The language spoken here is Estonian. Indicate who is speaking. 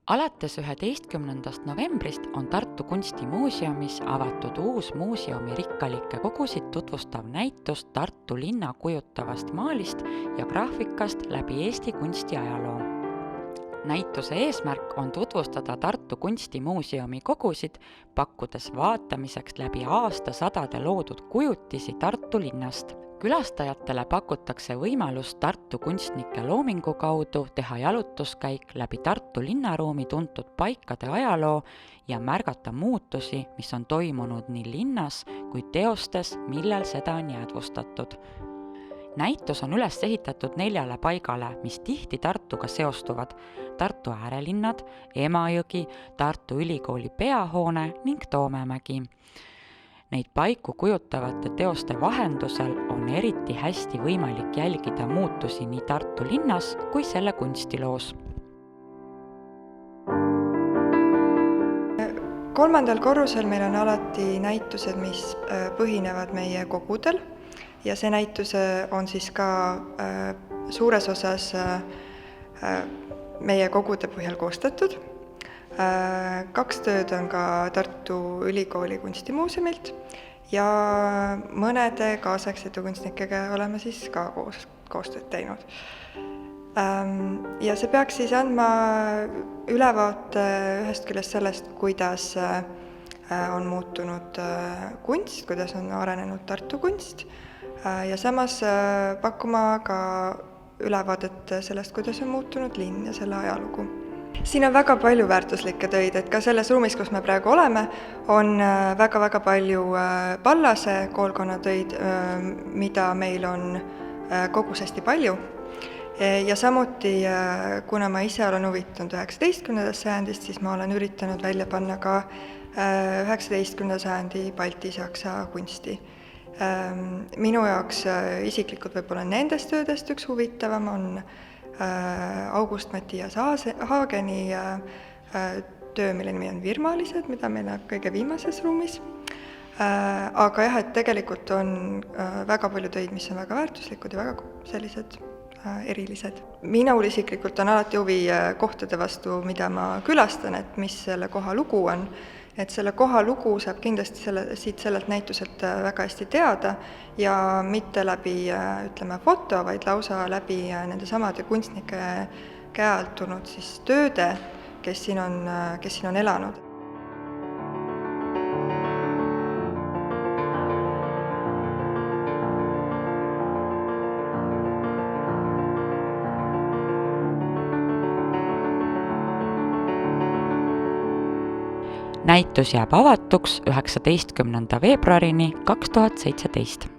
Speaker 1: Alates 11. novembrist on Tartu Kunstimuuseumis avatud uus muuseumi rikkalikke kogusid tutvustav näitus Tartu linna kujutavast maalist ja graafikast läbi Eesti kunstiajaloo. Näituse eesmärk on tutvustada Tartu Kunstimuuseumi kogusid, pakkudes vaatamiseks läbi aastasadade loodud kujutisi Tartu linnast. Külastajatele pakutakse võimalus Tartu kunstnike loomingu kaudu teha jalutuskäik läbi Tartu linnaruumi tuntud paikade ajaloo ja märgata muutusi, mis on toimunud nii linnas kui teostes, millel seda on jäädvustatud. Näitus on üles ehitatud 4 paigale, mis tihti Tartuga seostuvad: Tartu äärelinnad, Emajõgi, Tartu Ülikooli peahoone ning Toomemägi. Neid paiku kujutavate teoste vahendusel on eriti hästi võimalik jälgida muutusi nii Tartu linnas kui selle kunstiloos.
Speaker 2: 3. korrusel meil on alati näitused, mis põhinevad meie kogudel ja see näitus on siis ka suures osas meie kogude põhjal koostatud. 2 tööd on ka Tartu Ülikooli kunstimuuseumilt ja mõnede kaasaegsete kunstnikega oleme siis ka koostööd teinud. Ja see peaks siis andma ülevaate ühest küljest sellest, kuidas on muutunud kunst, kuidas on arenenud Tartu kunst ja samas pakkuma ka ülevaadet sellest, kuidas on muutunud linn ja selle ajalugu. Siin on väga palju väärtuslikke töid, et ka selles ruumis, kus me praegu oleme, on väga palju Pallase koolkonna töid, mida meil on kogus hästi palju. Ja samuti, kuna ma ise olen huvitunud 19. sajandist, siis ma olen üritanud välja panna ka 19. sajandi balti-saksa kunsti. Minu jaoks isiklikult võib-olla nendest töödest üks huvitavam on August Mattias Haageni töö, mille nimi on Virmalised, mida meil on kõige viimases ruumis. Aga jah, et tegelikult on väga palju töid, mis on väga väärtuslikud ja väga sellised erilised. Minul isiklikult on alati huvi kohtade vastu, mida ma külastan, et mis selle koha lugu on. Et selle koha lugu saab kindlasti siit sellelt näituselt väga hästi teada ja mitte läbi foto, vaid lausa läbi nende samade kunstnike käe alt tulnud siis tööde, kes siin on elanud.
Speaker 1: Näitus jääb avatuks 19. veebruarini 2017.